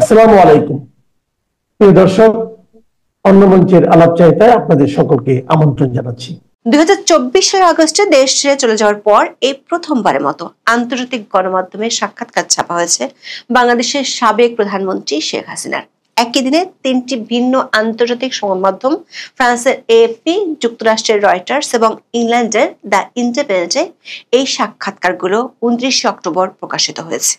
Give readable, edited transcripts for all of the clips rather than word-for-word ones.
আসসালামু আলাইকুম প্রিয় দর্শক, অন্য মঞ্চের আলাপচারিতায় আপনাদের সকলকে আমন্ত্রণ জানাচ্ছি। 2024 সালের আগস্টে দেশ ছেড়ে চলে যাওয়ার পর এই প্রথমবারের মতো আন্তর্জাতিক গণমাধ্যমে সাক্ষাৎকার ছাপা হয়েছে বাংলাদেশের সাবেক প্রধানমন্ত্রী শেখ হাসিনার। একই দিনে তিনটি ভিন্ন আন্তর্জাতিক সংবাদ মাধ্যম ফ্রান্সের এএফপি, যুক্তরাষ্ট্রের রয়টার্স এবং ইংল্যান্ডের দ্য ইন্ডিপেন্ডেন্টে এই সাক্ষাৎকারগুলো 29 অক্টোবর প্রকাশিত হয়েছে।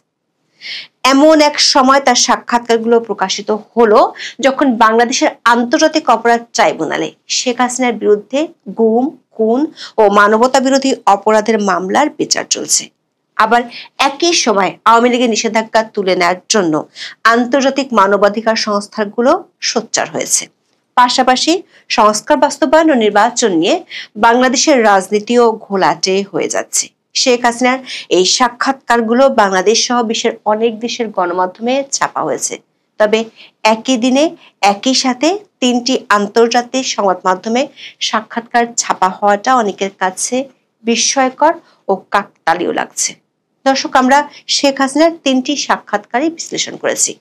এমন এক সময় তার সাক্ষাৎকারগুলো প্রকাশিত হলো যখন বাংলাদেশের আন্তর্জাতিক অপরাধ ট্রাইব্যুনালে শেখ হাসিনার বিরুদ্ধে গুম, খুন ও মানবতা বিরোধী অপরাধের মামলার বিচার চলছে। আবার একই সময় আওয়ামী লীগের নিষেধাজ্ঞা তুলে নেওয়ার জন্য আন্তর্জাতিক মানবাধিকার সংস্থাগুলো সোচ্চার হয়েছে। পাশাপাশি সংস্কার বাস্তবায়ন ও নির্বাচন নিয়ে বাংলাদেশের রাজনীতিও ঘোলাটে হয়ে যাচ্ছে। শেখ হাসিনার এই সাক্ষাৎকারগুলো বাংলাদেশ সহ বিশ্বের অনেক দেশের গণমাধ্যমে ছাপা হয়েছে। তবে একই দিনে একই সাথে তিনটি আন্তর্জাতিক সংবাদ মাধ্যমে সাক্ষাৎকার ছাপা হওয়াটা অনেকের কাছে বিস্ময়কর ও কাকতালীয় লাগছে। দর্শক, আমরা শেখ হাসিনার তিনটি সাক্ষাৎকারই বিশ্লেষণ করেছি।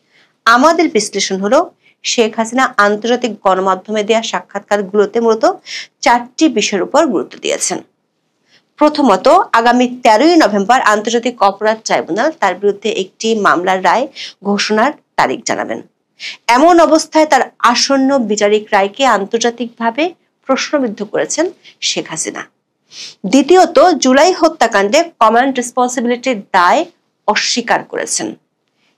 আমাদের বিশ্লেষণ হলো শেখ হাসিনা আন্তর্জাতিক গণমাধ্যমে দেওয়া সাক্ষাৎকারগুলোতে মূলত চারটি বিষয়ের উপর গুরুত্ব দিয়েছেন। প্রথমত, আগামী 13ই নভেম্বর আন্তর্জাতিক অপরাধ ট্রাইব্যুনাল তার বিরুদ্ধে একটি মামলার রায় ঘোষণার তারিখ জানাবেন। এমন অবস্থায় তার আসন্ন বিচারিক রায়কে আন্তর্জাতিকভাবে প্রশ্নবিদ্ধ করেছেন শেখ হাসিনা। দ্বিতীয়ত, জুলাই হত্যাকাণ্ডে কমান্ড রেসপন্সিবিলিটির দায় অস্বীকার করেছেন।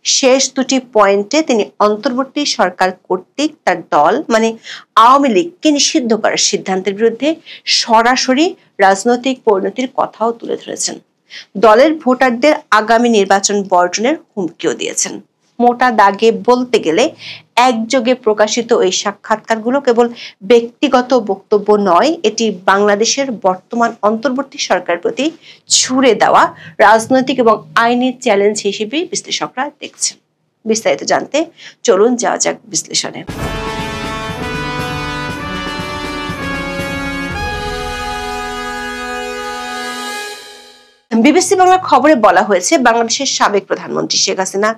শেষ দুটি পয়েন্টে তিনি অন্তর্বর্তী সরকার কর্তৃক তার দল মানে আওয়ামী লীগকে নিষিদ্ধ করার সিদ্ধান্তের বিরুদ্ধে সরাসরি রাজনৈতিক পরিণতির কথাও তুলে ধরেছেন। দলের ভোটারদের আগামী নির্বাচন বর্জনের হুমকিও দিয়েছেন। মোটা দাগে বলতে গেলে একযোগে প্রকাশিত এই সাক্ষাৎকারগুলো কেবল ব্যক্তিগত বক্তব্য নয়, এটি বাংলাদেশের বর্তমান অন্তর্বর্তী সরকারের প্রতি ছুড়ে দেওয়া রাজনৈতিক এবং আইনি চ্যালেঞ্জ হিসেবে বিশ্লেষকরা দেখছেন। বিস্তারিত জানতে চলুন যাওয়া যাক বিশ্লেষণে। বিবিসি বাংলার খবরে বলা হয়েছে বাংলাদেশের সাবেক প্রধানমন্ত্রী শেখ হাসিনা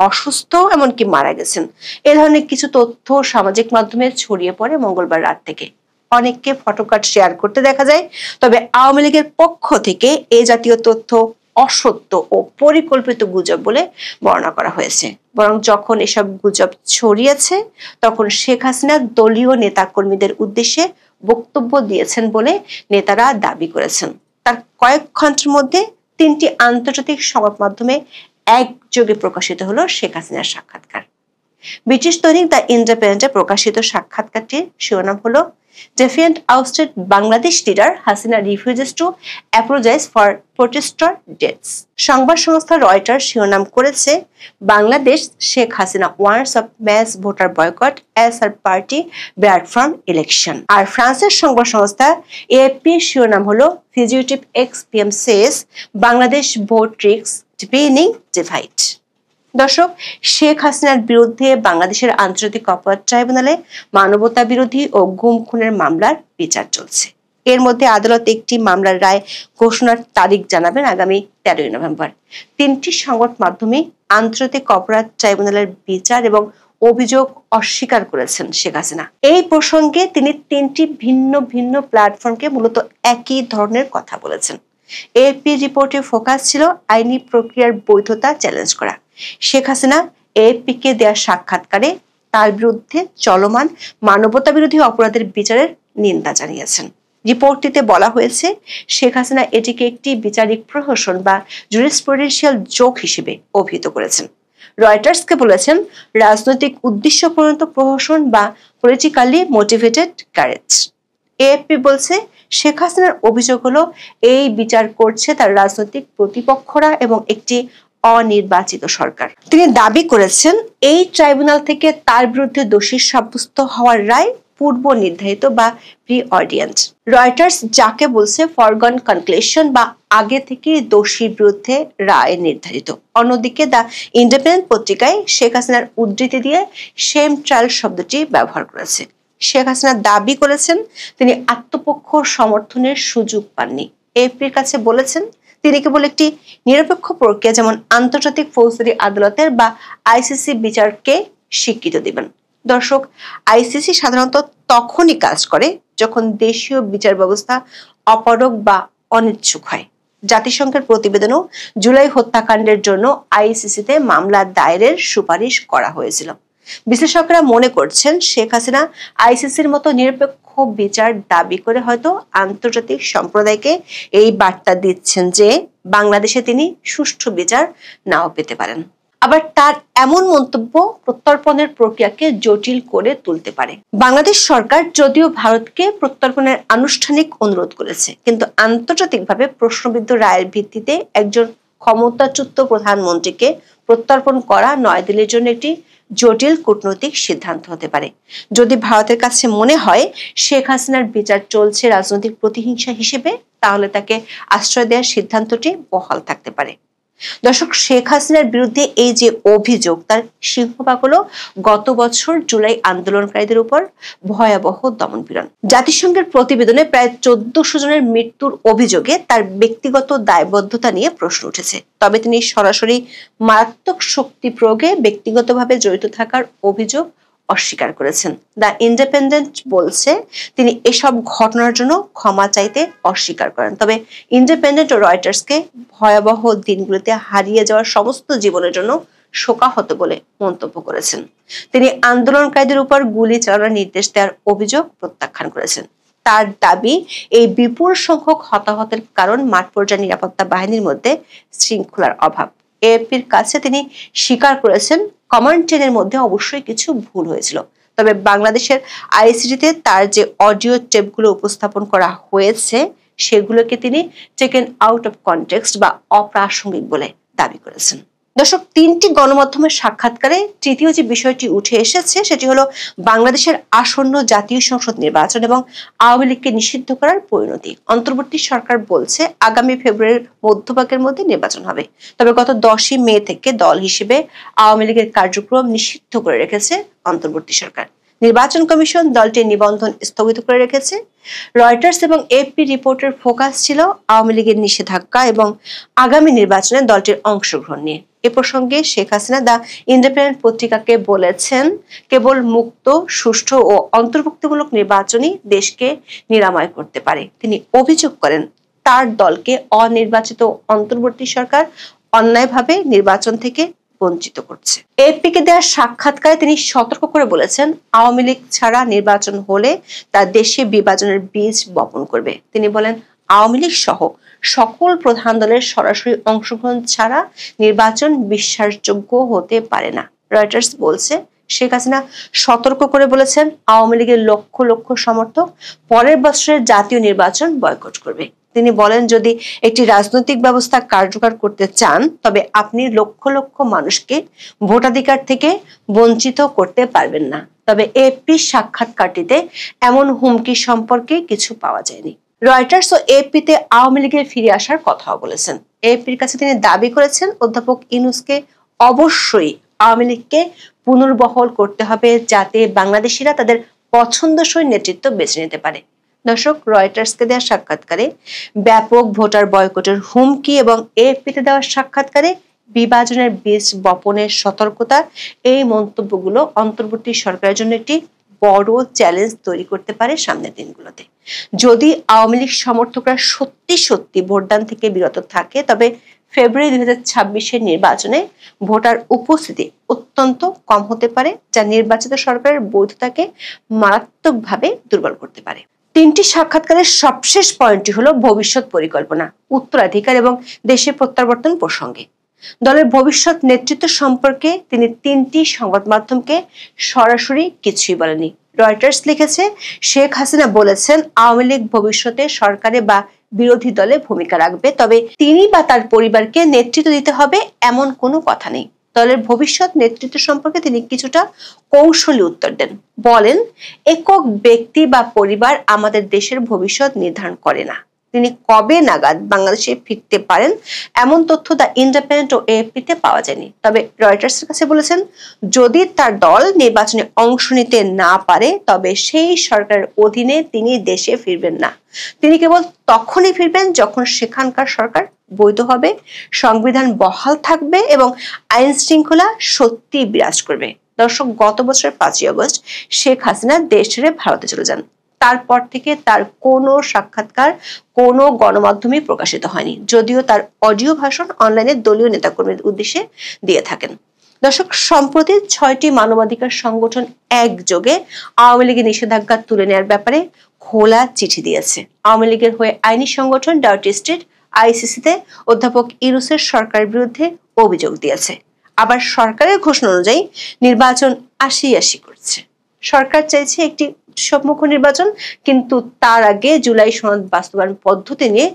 অসুস্থ, এমনকি মারা গেছেন। এ ধরনের কিছু তথ্য সামাজিক মাধ্যমে ছড়িয়ে পড়ে মঙ্গলবার রাত থেকে। অনেককে ফটোকার্ড শেয়ার করতে দেখা যায়। তবে আওয়ামী লীগের পক্ষ থেকে এই জাতীয় তথ্য অসত্য ও পরিকল্পিত গুজব বলে বর্ণনা করা হয়েছে। বরং যখন এসব গুজব ছড়িয়েছে তখন শেখ হাসিনা দলীয় নেতাকর্মীদের উদ্দেশ্যে বক্তব্য দিয়েছেন বলে নেতারা দাবি করেছেন। তার কয়েক ঘন্টার মধ্যে তিনটি আন্তর্জাতিক সংবাদ মাধ্যমে একযোগে প্রকাশিত হলো শেখ হাসিনার সাক্ষাৎকার। ব্রিটিশ দৈনিক দ্য ইন্ডিপেন্ডেন্টে প্রকাশিত সাক্ষাৎকারটির শিরোনাম হলো defiant ousted Bangladesh leader Hasina refuses to apologize for protester deaths. সংবাদ সংস্থা রয়টার্স শিরোনাম করেছে Bangladesh Sheikh Hasina warns of mass voter boycott as her party barred from election. আর ফ্রান্সের সংবাদ সংস্থা এএফপি শিরোনাম হলো fugitive ex PM says Bangladesh vote risk depending divide. দর্শক, শেখ হাসিনার বিরুদ্ধে বাংলাদেশের আন্তর্জাতিক অপরাধ ট্রাইব্যুনালে মানবতা বিরোধী ও গুম খুনের মামলার বিচার চলছে। এর মধ্যে আদালত একটি মামলার রায় ঘোষণার তারিখ জানাবেন আগামী 13ই নভেম্বর। তিনটি সংবাদ মাধ্যমে আন্তর্জাতিক অপরাধ ট্রাইব্যুনালের বিচার এবং অভিযোগ অস্বীকার করেছেন শেখ হাসিনা। এই প্রসঙ্গে তিনি তিনটি ভিন্ন ভিন্ন প্ল্যাটফর্মকে মূলত একই ধরনের কথা বলেছেন। এএপি রিপোর্টের ফোকাস ছিল আইনি প্রক্রিয়ার বৈধতা চ্যালেঞ্জ করা। শেখ হাসিনা এএপি কে দেওয়া সাক্ষাৎকারে তার বিরুদ্ধে চলমান মানবতা বিরোধী অপরাধের বিচারের নিন্দা জানিয়েছেন। রিপোর্টটিতে বলা হয়েছে শেখ হাসিনা এটিকে একটি বিচারিক প্রহসন বা জুরিসপ্রুডেন্সিয়াল জোক হিসেবে অভিহিত করেছেন। রয়টার্সকে বলেছেন রাজনৈতিক উদ্দেশ্য পরিণত প্রহসন বা পলিটিক্যালি মোটিভেটেড ক্যারেজ। এএপি বলছে শেখ হাসিনার অভিযোগ হলো এই বিচার করছে তার রাজনৈতিক প্রতিপক্ষরা এবং একটি অনির্বাচিত সরকার। তিনি দাবি করেছেন এই ট্রাইব্যুনাল থেকে তার বিরুদ্ধে দোষী সাব্যস্ত হওয়ার রায় পূর্ব নির্ধারিত বা প্রি অর্ডিয়েন্ট। রয়টার্স যাকে বলছে ফরগন কনক্লুশন বা আগে থেকে দোষীর বিরুদ্ধে রায় নির্ধারিত। অন্যদিকে দ্য ইন্ডিপেন্ডেন্ট পত্রিকায় শেখ হাসিনার উদ্ধৃতি দিয়ে সেম ট্রায়াল শব্দটি ব্যবহার করেছে। শেখ হাসিনা দাবি করেছেন তিনি আত্মপক্ষ সমর্থনের সুযোগ পাননি। এএফপির কাছে বলেছেন তিনি কেবল একটি নিরপেক্ষ প্রক্রিয়া যেমন আন্তর্জাতিক ফৌজদারি আদালতের বা আইসিসি বিচারকে স্বীকৃতি দিবেন। দর্শক, আইসিসি সাধারণত তখনই কাজ করে যখন দেশীয় বিচার ব্যবস্থা অপারগ বা অনিচ্ছুক হয়। জাতিসংঘের প্রতিবেদনও জুলাই হত্যাকাণ্ডের জন্য আইসিসিতে মামলা দায়েরের সুপারিশ করা হয়েছিল। বিশ্লেষকরা মনে করছেন শেখ হাসিনা আইসিসির মতো নিরপেক্ষ বিচার দাবি করে হয়তো আন্তর্জাতিক সম্প্রদায়কে এই বার্তা দিচ্ছেন যে বাংলাদেশে তিনি সুষ্ঠু বিচার নাও পেতে পারেন। আবার তার এমন মন্তব্য প্রত্যর্পণের প্রক্রিয়াকে জটিল করে তুলতে পারে। বাংলাদেশ সরকার যদিও ভারতকে প্রত্যর্পণের আনুষ্ঠানিক অনুরোধ করেছে, কিন্তু আন্তর্জাতিকভাবে প্রশ্নবিদ্ধ রায়ের ভিত্তিতে একজন ক্ষমতাচ্যুত প্রধানমন্ত্রীকে প্রত্যর্পণ করা নয়াদিল্লির জন্য একটি জটিল কূটনৈতিক সিদ্ধান্ত হতে পারে। যদি ভারতের কাছে মনে হয় শেখ হাসিনার বিচার চলছে রাজনৈতিক প্রতিহিংসা হিসেবে, তাহলে তাকে আশ্রয় দেওয়ার সিদ্ধান্তটি বহাল থাকতে পারে। দর্শক, শেখ হাসিনার বিরুদ্ধে এই যে অভিযোগ, তার সিংহভাগ হলো গত বছর জুলাই আন্দোলনকারীদের উপর ভয়াবহ দমনপীড়ন। জাতিসংঘের প্রতিবেদনে প্রায় 1400 জনের মৃত্যুর অভিযোগে তার ব্যক্তিগত দায়বদ্ধতা নিয়ে প্রশ্ন উঠেছে। তবে তিনি সরাসরি মারাত্মক শক্তি প্রয়োগে ব্যক্তিগতভাবে জড়িত থাকার অভিযোগ অস্বীকার করেছেন। দ্য ইন্ডিপেন্ডেন্ট বলছে তিনি এসব ঘটনার জন্য ক্ষমা চাইতে অস্বীকার করেন। তবে ইন্ডিপেন্ডেন্ট ও রয়টার্সকে ভয়াবহ দিনগুলোতে হারিয়ে যাওয়ার সমস্ত জীবনের জন্য শোকাহত বলে মন্তব্য করেছেন। তিনি আন্দোলনকারীদের উপর গুলি চালানোর নির্দেশ দেওয়ার অভিযোগ প্রত্যাখ্যান করেছেন। তার দাবি, এই বিপুল সংখ্যক হতাহতের কারণ মাঠ পর্যায়ে নিরাপত্তা বাহিনীর মধ্যে শৃঙ্খলার অভাব। এএফপির কাছে তিনি স্বীকার করেছেন কমান্ড 10 এর মধ্যে অবশ্যই কিছু ভুল হয়েছিল। তবে বাংলাদেশের আইসিটিতে তার যে অডিও টেপগুলো উপস্থাপন করা হয়েছে সেগুলোকে তিনি টেকেন আউট অফ কনটেক্সট বা অপ্রাসঙ্গিক বলে দাবি করেছেন। দর্শক, 3টি গণমাধ্যমের সাক্ষাৎকারে তৃতীয় যে বিষয়টি উঠে এসেছে সেটি হলো বাংলাদেশের আসন্ন জাতীয় সংসদ নির্বাচন এবং আওয়ামী লীগকে নিষিদ্ধ করার পরিণতি। অন্তর্বর্তী সরকার বলছে আগামী ফেব্রুয়ারির মধ্যভাগের মধ্যে নির্বাচন হবে। তবে গত 10ই মে থেকে দল হিসেবে আওয়ামী লীগের কার্যক্রম নিষিদ্ধ করে রেখেছে অন্তর্বর্তী সরকার। নির্বাচন কমিশন দলটির নিবন্ধন স্থগিত করে রেখেছে। রয়টার্স এবং এএফপি রিপোর্টের ফোকাস ছিল আওয়ামী লীগের নিষেধাজ্ঞা এবং আগামী নির্বাচনে দলটির অংশগ্রহণ নিয়ে। এ প্রসঙ্গে শেখ হাসিনা দ্য ইন্ডিপেন্ডেন্ট পত্রিকাকে বলেছেন, কেবল মুক্ত, সুষ্ঠু ও অন্তর্ভুক্তিমূলক নির্বাচনই দেশকে নিরাময় করতে পারে। তিনি অভিযোগ করেন তার দলকে অনির্বাচিত অন্তর্বর্তী সরকার অন্যায়ভাবে নির্বাচন থেকে বঞ্চিত করছে। এএফপিকে দেওয়া সাক্ষাৎকারে তিনি সতর্ক করে বলেছেন, আওয়ামী লীগ ছাড়া নির্বাচন হলে তা দেশে বিভাজনের বীজ বপন করবে। তিনি বলেন, আওয়ামী লীগ সহ সকল প্রধান দলের সরাসরি অংশগ্রহণ ছাড়া নির্বাচন বিশ্বাসযোগ্য হতে পারে না। রয়টার্স বলছে, শেখ হাসিনা সতর্ক করে বলেছেন আওয়ামী লীগের লক্ষ লক্ষ সমর্থক পরের বছরের জাতীয় নির্বাচন বয়কট করবে। তিনি বলেন, যদি একটি রাজনৈতিক ব্যবস্থা কার্যকর করতে চান তবে আপনি লক্ষ লক্ষ মানুষকে ভোটাধিকার থেকে বঞ্চিত করতে পারবেন না। তবে এএফপি সাক্ষাৎকারটিতে এমন হুমকি সম্পর্কে কিছু পাওয়া যায়নি। রয়টার্স ও এএফপিতে আওয়ামী লীগের ফিরে আসার কথাও বলেছেন। এএফপির কাছে তিনি দাবি করেছেন অধ্যাপক ইউনূসকে অবশ্যই আওয়ামী লীগকে পুনর্বহাল করতে হবে যাতে বাংলাদেশিরা তাদের পছন্দসই নেতৃত্ব বেছে নিতে পারে। দর্শক, রয়টার্সকে দেওয়া সাক্ষাৎকারে ব্যাপক ভোটার বয়কটের হুমকি এবং এএফপিতে দেওয়া সাক্ষাৎকারে বিভাজনের বীজ বপনের সতর্কতা, এই মন্তব্যগুলো অন্তর্বর্তী সরকারের জন্য একটি বড় চ্যালেঞ্জ তৈরি করতে পারে সামনের দিনগুলোতে। যদি আওয়ামী লীগ সমর্থকরা সত্যি সত্যি ভোটদান থেকে বিরত থাকে তবে ফেব্রুয়ারি 2026-এর নির্বাচনে ভোটার উপস্থিতি অত্যন্ত কম হতে পারে, যা নির্বাচিত সরকারের বৈধতাকে মারাত্মকভাবে দুর্বল করতে পারে। 3টি সাক্ষাৎকারের সবশেষ পয়েন্টটি হলো ভবিষ্যৎ পরিকল্পনা, উত্তরাধিকার এবং দেশে প্রত্যাবর্তন প্রসঙ্গে। দলের ভবিষ্যৎ নেতৃত্ব সম্পর্কে তিনি 3টি সংবাদ মাধ্যমকে সরাসরি কিছুই বলেনি। রয়টার্স লিখেছে, শেখ হাসিনা বলেছেন আওয়ামী লীগ ভবিষ্যতে সরকারে বা বিরোধী দলে ভূমিকা রাখবে, তবে তিনি বা তার পরিবারকে নেতৃত্ব দিতে হবে এমন কোনো কথা নেই। দলের ভবিষ্যৎ নেতৃত্ব সম্পর্কে তিনি কিছুটা কৌশলী উত্তর দেন। বলেন, একক ব্যক্তি বা পরিবার আমাদের দেশের ভবিষ্যৎ নির্ধারণ করে না। তিনি কবে নাগাদ বাংলাদেশে ফিরতে পারেন এমন তথ্য দ্য ইন্ডিপেন্ডেন্ট ও এএফপিতে পাওয়া যায়নি। তবে রয়টার্সের কাছে বলেছেন, যদি তার দল নির্বাচনে অংশ নিতে না পারে তবে সেই সরকারের অধীনে তিনি দেশে ফিরবেন না। তিনি কেবল তখনই ফিরবেন যখন সেখানকার সরকার বৈধ হবে, সংবিধান বহাল থাকবে এবং আইন শৃঙ্খলা সত্যি বিরাজ করবে। দর্শক, গত বছরের 5ই আগস্ট শেখ হাসিনা দেশ ছেড়ে ভারতে চলে যান। তারপর থেকে তার কোনো সাক্ষাৎকার কোনো গণমাধ্যমে প্রকাশিত হয়নি, যদিও তার অডিও ভাষণ অনলাইনে দলীয় নেতাকর্মীদের উদ্দেশ্যে দিয়ে থাকেন। দর্শক, সম্প্রতি 6টি মানবাধিকার সংগঠন একযোগে আওয়ামী লীগের নিষেধাজ্ঞা তুলে নেওয়ার ব্যাপারে খোলা চিঠি দিয়েছে। আওয়ামী লীগের হয়ে আইনি সংগঠন ডার্টি স্ট্রিট আইসিসিতে অধ্যাপক ইউনূসের সরকারের বিরুদ্ধে অভিযোগ দিয়েছে। আবার সরকারের ঘোষণা অনুযায়ী নির্বাচন আশি করছে। সরকার চাইছে একটি উৎসবমুখ নির্বাচন, কিন্তু তার আগে জুলাই সনদ বাস্তবায়ন পদ্ধতি নিয়ে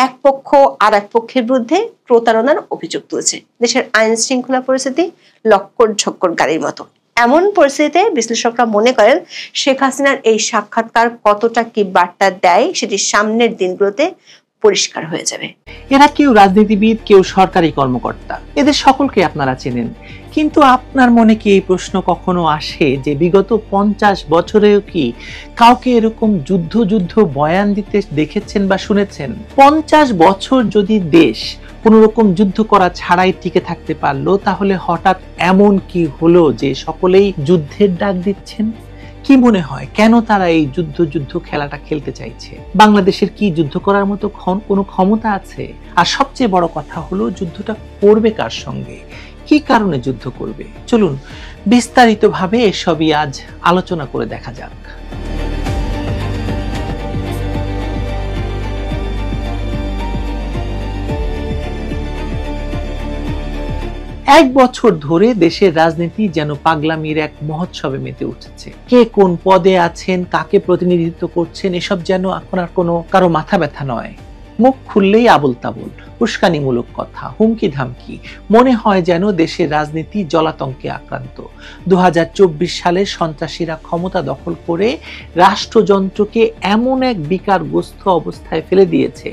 এক পক্ষ আর এক পক্ষের বিরুদ্ধে প্রতারণার অভিযোগ তুলেছে। দেশের আইন শৃঙ্খলা পরিস্থিতি লক্কর ঝক্কর গাড়ির মতো। এমন পরিস্থিতিতে বিশ্লেষকরা মনে করেন শেখ হাসিনার এই সাক্ষাৎকার কতটা কি বার্তা দেয় সেটি সামনের দিনগুলোতে পরিষ্কার হয়ে যাবে। এরা কেউ রাজনীতিবিদ, কেউ সরকারি কর্মকর্তা, এদের সকলকে আপনারা চেনেন। কিন্তু আপনার মনে কি এই প্রশ্ন কখনো আসে যে বিগত 50 বছরেও কি কাউকে এরকম যুদ্ধ বয়ান দিতে দেখেছেন বা শুনেছেন? 50 বছর যদি দেশ কোন রকম যুদ্ধ করা ছাড়াই টিকে থাকতে পারলো, তাহলে হঠাৎ এমন কি হলো যে সকলেই যুদ্ধের ডাক দিচ্ছেন? কি মনে হয় কেন তারা এই যুদ্ধ খেলাটা খেলতে চাইছে? বাংলাদেশের কি যুদ্ধ করার মতো কোনো ক্ষমতা আছে? আর সবচেয়ে বড় কথা হলো, যুদ্ধটা করবে কার সঙ্গে, কি কারণে যুদ্ধ করবে? চলুন বিস্তারিতভাবে এসবই আজ আলোচনা করে দেখা যাক। এক বছর ধরে দেশের রাজনীতি যেন পাগলামির এক মহোৎসবে মেতে উঠেছে। কে কোন পদে আছেন, কাকে প্রতিনিধিত্ব করছেন, এসব যেন এখন আর কারো মাথা ব্যথা নয়। মুখ খুললেই আবল তাবল, উস্কানিমূলক কথা, হুমকি ধামকি। মনে হয় যেন দেশের রাজনীতি জলাতঙ্কে আক্রান্ত। 2024 সালে সন্ত্রাসীরা ক্ষমতা দখল করে রাষ্ট্রযন্ত্রকে এমন এক বিকারগ্রস্ত অবস্থায় ফেলে দিয়েছে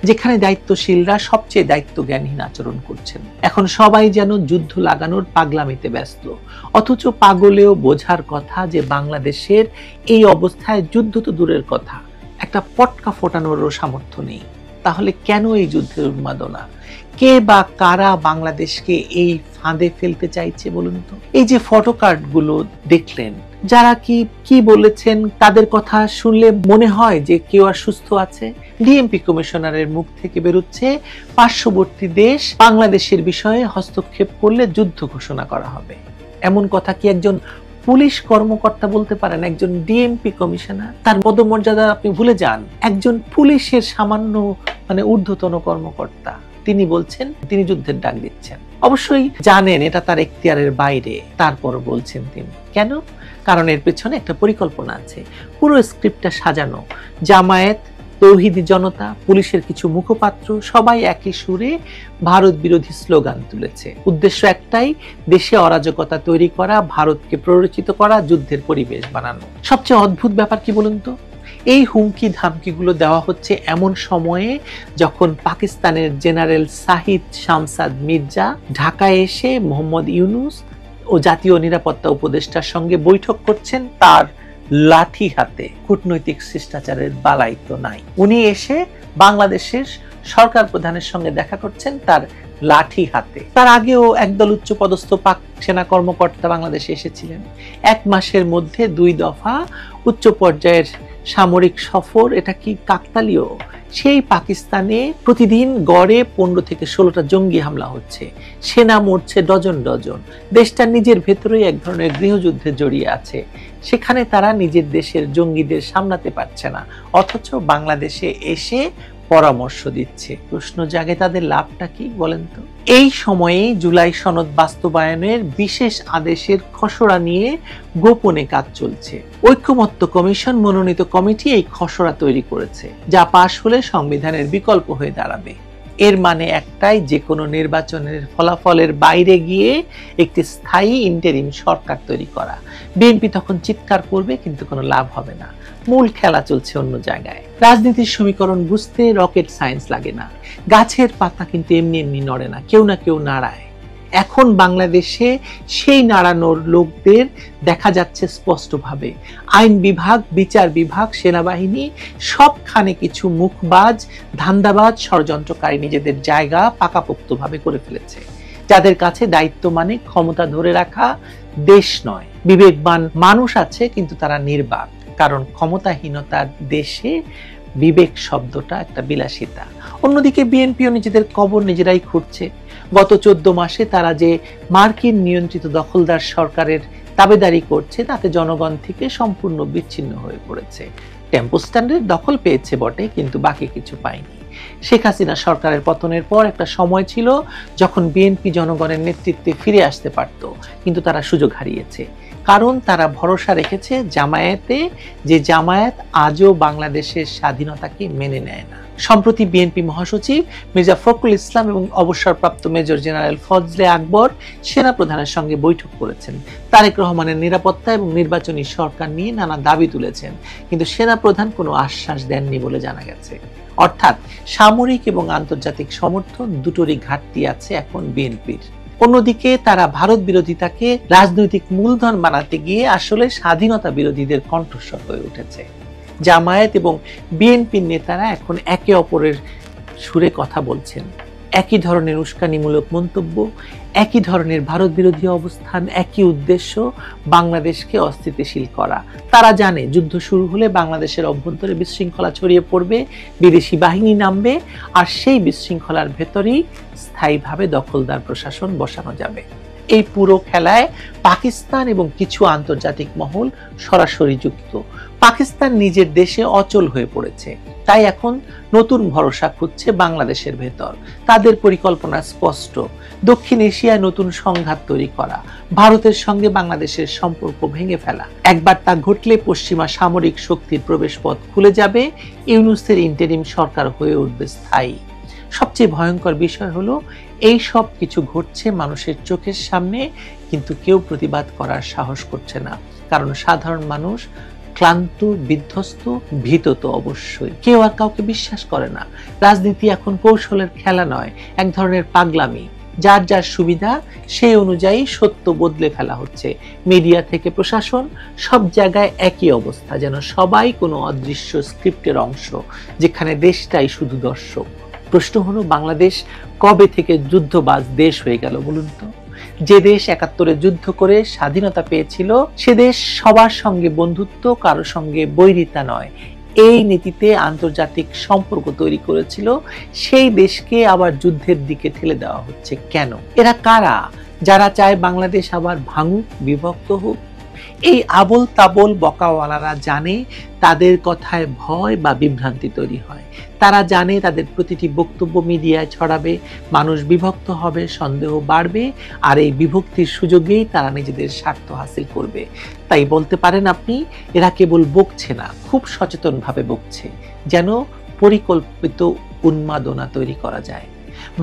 যেখানে দায়িত্বশীলরা সবচেয়ে দায়িত্বজ্ঞানহীন আচরণ করছেন। এখন সবাই যেন যুদ্ধ লাগানোর পাগলামিতে ব্যস্ত, অথচ পাগলেও বোঝার কথা যে বাংলাদেশের এই অবস্থায় যুদ্ধ তো দূরের কথা, একটা পটকা ফোটানোরও সামর্থ্য নেই। তাহলে কেন এই যুদ্ধের উন্মাদনা? কে বা কারা বাংলাদেশকে এই ফাঁদে ফেলতে চাইছে বলুন তো? এই যে ফটোকার্ড গুলো দেখলেন, যারা কি বলেছেন তাদের কথা শুনলে মনে হয় যে কেউ আর সুস্থ আছে। ডিএমপি কমিশনারের মুখ থেকে বেরোচ্ছে পার্শ্ববর্তী দেশ বাংলাদেশের বিষয়ে হস্তক্ষেপ করলে যুদ্ধ ঘোষণা করা হবে। এমন কথা কি একজন পুলিশ কর্মকর্তা বলতে পারেন? একজন ডিএমপি কমিশনার, তার পদমর্যাদা আপনি ভুলে যান। একজন পুলিশের সামান্য ঊর্ধ্বতন কর্মকর্তা, তিনি বলছেন তিনি যুদ্ধের ডাক দিচ্ছেন। অবশ্যই জানেন এটা তার এখতিয়ারের বাইরে, তারপর বলছেন তিনি। কেন? কারণ এর পেছনে একটা পরিকল্পনা আছে। পুরো স্ক্রিপ্টটা সাজানো। জামায়াত, তৌহিদি জনতা, পুলিশের কিছু মুখপাত্র সবাই একই সুরে ভারত বিরোধী স্লোগান তুলেছে। উদ্দেশ্য একটাই, দেশে অরাজকতা তৈরি করা, ভারতকে প্ররোচিত করা, যুদ্ধের পরিবেশ বানানো। সবচেয়ে অদ্ভুত ব্যাপার কি বলুন তো? এই হুমকি ধামকিগুলো দেওয়া হচ্ছে এমন সময়ে যখন পাকিস্তানের জেনারেল সাহিদ শামসাদ মির্জা ঢাকায় এসে মোহাম্মদ ইউনূস ও জাতীয় নিরাপত্তা উপদেষ্টার সঙ্গে বৈঠক করছেন তার লাঠি হাতে। কূটনৈতিক শিষ্টাচারের বালাই তো নাই। উনি এসে বাংলাদেশের সরকার প্রধানের সঙ্গে দেখা করছেন তার লাঠি হাতে। তার আগেও একদল উচ্চ পদস্থ পাক সেনা কর্মকর্তা বাংলাদেশে এসেছিলেন। 1 মাসের মধ্যে 2 দফা উচ্চ পর্যায়ের সামরিক সফর, এটা কি কাকতালীয়? সেই পাকিস্তানে প্রতিদিন গড়ে 15 থেকে 16টা জঙ্গি হামলা হচ্ছে, সেনা মরছে ডজন। দেশটা নিজের ভেতরেই এক ধরনের গৃহযুদ্ধে জড়িয়ে আছে। সেখানে তারা নিজের দেশের জঙ্গিদের সামলাতে পারছে না, অথচ বাংলাদেশে এসে পরামর্শ দিচ্ছে। প্রশ্ন জাগে তাদের লাভটা কি বলেন তো? এই সময়ে জুলাই সনদ বাস্তবায়নের বিশেষ আদেশের খসড়া নিয়ে গোপনে কাজ চলছে। ঐক্যমত্য কমিশন মনোনীত কমিটি এই খসড়া তৈরি করেছে, যা পাশ হলে সংবিধানের বিকল্প হয়ে দাঁড়াবে। এর মানে একটাই, যে কোনো নির্বাচনের ফলাফলের বাইরে গিয়ে একটি স্থায়ী ইন্টারিম সরকার তৈরি করা। বিএনপি তখন চিৎকার করবে, কিন্তু কোনো লাভ হবে না। মূল খেলা চলছে অন্য জায়গায়। রাজনীতির সমীকরণ বুঝতে রকেট সায়েন্স লাগে না। গাছের পাতা কিন্তু এমনি নড়ে না, কেউ না কেউ নাড়ায়। এখন বাংলাদেশে সেই নাড়ানোর লোকদের দেখা যাচ্ছে স্পষ্টভাবে। আইন বিভাগ, বিচার বিভাগ, সেনাবাহিনী সবখানে কিছু মুখবাজ, ধান্দাবাজ, ষড়যন্ত্রকারী নিজেদের জায়গা পাকাপোক্তভাবে করে ফেলেছে, যাদের কাছে দায়িত্ব মানে ক্ষমতা ধরে রাখা, দেশ নয়। বিবেকবান মানুষ আছে কিন্তু তারা নির্বাক, কারণ ক্ষমতাহীনতার দেশে বিবেক শব্দটা একটা বিলাসিতা। অন্যদিকে বিএনপিও নিজেদের কবর নিজেরাই খুঁড়ছে। গত 14 মাসে তারা যে মার্কিন নিয়ন্ত্রিত দখলদার সরকারের দাবেদারি করছে, তাতে জনগণ থেকে সম্পূর্ণ বিচ্ছিন্ন হয়ে পড়েছে। টেম্পো স্ট্যান্ডের দখল পেয়েছে বটে, কিন্তু বাকি কিছু পায়নি। শেখ হাসিনা সরকারের পতনের পর একটা সময় ছিল যখন বিএনপি জনগণের নেতৃত্বে ফিরে আসতে পারত, কিন্তু তারা সুযোগ হারিয়েছে। কারণ তারা ভরসা রেখেছে জামায়াতে, যে জামায়াত আজও বাংলাদেশের স্বাধীনতাকে মেনে নেয় না। সম্প্রতি বিএনপি মহাসচিব মির্জা ফখরুল ইসলাম এবং অবসরপ্রাপ্ত মেজর জেনারেল ফজলে আকবর সেনাপ্রধানের সঙ্গে বৈঠক করেছেন। তারেক রহমানের নিরাপত্তা এবং নির্বাচনী সরকার নিয়ে নানা দাবি তুলেছেন, কিন্তু সেনাপ্রধান কোনো আশ্বাস দেননি বলে জানা গেছে। অর্থাৎ সামরিক এবং আন্তর্জাতিক সমর্থন দুটোরই ঘাটতি আছে এখন বিএনপির। অন্যদিকে তারা ভারত বিরোধিতাকে রাজনৈতিক মূলধন বানাতে গিয়ে আসলে স্বাধীনতা বিরোধীদের কণ্ঠস্বর হয়ে উঠেছে। জামায়াত এবং বিএনপির নেতারা এখন একে অপরের সুরে কথা বলছেন, একই ধরনের উস্কানিমূলক মন্তব্য, একই ধরনের ভারত বিরোধী অবস্থান, একই উদ্দেশ্য, বাংলাদেশকে অস্থিতিশীল করা। তারা জানে যুদ্ধ শুরু হলে বাংলাদেশের অভ্যন্তরে বিশৃঙ্খলা ছড়িয়ে পড়বে, বিদেশি বাহিনী নামবে, আর সেই বিশৃঙ্খলার ভেতরেই স্থায়ীভাবে দখলদার প্রশাসন বসানো যাবে। এই পুরো খেলায় পাকিস্তান এবং কিছু আন্তর্জাতিক মহল সরাসরি যুক্ত। পাকিস্তান নিজের দেশে অচল হয়ে পড়েছে, তাই এখন নতুন ভরসা খুঁজছে বাংলাদেশের ভেতর। তাদের পরিকল্পনা স্পষ্ট, দক্ষিণ এশিয়ায় নতুন সংঘাত তৈরি করা, ভারতের সঙ্গে বাংলাদেশের সম্পর্ক ভেঙে ফেলা। একবার তা ঘটলে পশ্চিমা সামরিক শক্তির প্রবেশপথ খুলে যাবে, ইউনূসের ইন্টারিম সরকার হয়ে উঠবে স্থায়ী। সবচেয়ে ভয়ঙ্কর বিষয় হলো এই সব কিছু ঘটছে মানুষের চোখের সামনে, কিন্তু কেউ প্রতিবাদ করার সাহস করছে না, কারণ সাধারণ মানুষ ক্লান্ত, বিধ্বস্ত, ভীত তো অবশ্যই। কেউ আর কাউকে বিশ্বাস করে না। রাজনীতি এখন কৌশলের খেলা নয়, এক ধরনের পাগলামি। যার যার সুবিধা সেই অনুযায়ী সত্য বদলে ফেলা হচ্ছে। মিডিয়া থেকে প্রশাসন, সব জায়গায় একই অবস্থা, যেন সবাই কোনো অদৃশ্য স্ক্রিপ্টের অংশ, যেখানে দেশটাই শুধু দর্শক। প্রশ্ন হলো, বাংলাদেশ কবে থেকে যুদ্ধবাজ দেশ হয়ে গেল বলুন তো? যে দেশ ৭১-এ যুদ্ধ করে স্বাধীনতা পেয়েছিল, সে দেশ সবার সঙ্গে বন্ধুত্ব, কারোর সঙ্গে বৈরিতা নয়, এই নীতিতে আন্তর্জাতিক সম্পর্ক তৈরি করেছিল। সেই দেশকে আবার যুদ্ধের দিকে ঠেলে দেওয়া হচ্ছে কেন? এরা কারা যারা চায় বাংলাদেশ আবার ভাঙুক, বিভক্ত হোক? এই আবল তাবল বকাওয়ালারা জানে তাদের কথায় ভয় বা বিভ্রান্তি তৈরি হয়। তারা জানে তাদের প্রতিটি বক্তব্য মিডিয়ায় ছড়াবে, মানুষ বিভক্ত হবে, সন্দেহ বাড়বে, আর এই বিভক্তির সুযোগেই তারা নিজেদের স্বার্থ হাসিল করবে। তাই বলতে পারেন আপনি, এরা কেবল বকছে না, খুব সচেতনভাবে বকছে, যেন পরিকল্পিত উন্মাদনা তৈরি করা যায়।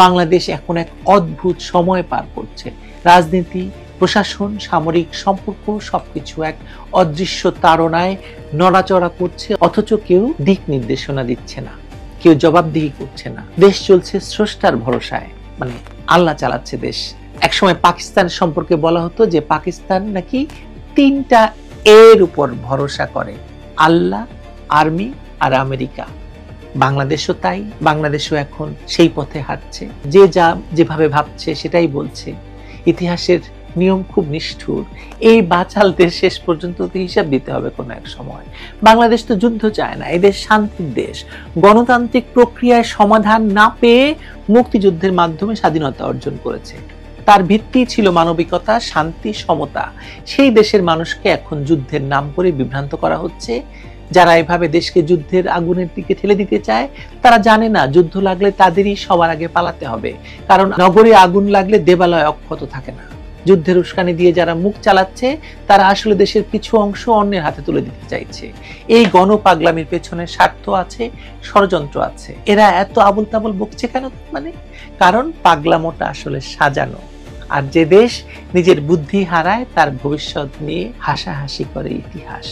বাংলাদেশ এখন এক অদ্ভুত সময় পার করছে। রাজনীতি, প্রশাসন, সামরিক সম্পর্ক সবকিছু এক অদৃশ্য তাড়নায় নড়াচড়া করছে, অথচ কেউ দিক নির্দেশনা দিচ্ছে না, কেউ জবাবদিহি করছে না। দেশ চলছে স্রষ্টার ভরসায়, মানে আল্লাহ চালাচ্ছে দেশ। একসময় পাকিস্তান সম্পর্কে বলা হতো যে পাকিস্তান নাকি 3টা এর উপর ভরসা করে, আল্লাহ, আর্মি আর আমেরিকা। বাংলাদেশও তাই। বাংলাদেশও এখন সেই পথে হাঁটছে। যে যা যেভাবে ভাবছে সেটাই বলছে। ইতিহাসের নিয়ম খুব নিষ্ঠুর। এই বাচালদের শেষ পর্যন্ত হিসাব দিতে হবে কোনো এক সময়। বাংলাদেশ তো যুদ্ধ চায় না, এদের শান্তির দেশ। গণতান্ত্রিক প্রক্রিয়ায় সমাধান না পেয়ে মুক্তিযুদ্ধের মাধ্যমে স্বাধীনতা অর্জন করেছে। তার ভিত্তি ছিল মানবিকতা, শান্তি, সমতা। সেই দেশের মানুষকে এখন যুদ্ধের নাম করে বিভ্রান্ত করা হচ্ছে। যারা এভাবে দেশকে যুদ্ধের আগুনের দিকে ঠেলে দিতে চায়, তারা জানে না যুদ্ধ লাগলে তাদেরই সবার আগে পালাতে হবে, কারণ নগরে আগুন লাগলে দেবালয় অক্ষত থাকে না। যুদ্ধের উস্কানি দিয়ে যারা মুখ চালাচ্ছে, তারা আসলে দেশের কিছু অংশ অন্যের হাতে তুলে দিতে চাইছে। এই গণপাগলামির পেছনে স্বার্থ আছে, ষড়যন্ত্র আছে। এরা এত আবল তাবল বকছে কেন? মানে কারণ পাগলামোটা আসলে সাজানো। আর যে দেশ নিজের বুদ্ধি হারায়, তার ভবিষ্যৎ নিয়ে হাসাহাসি করে ইতিহাস।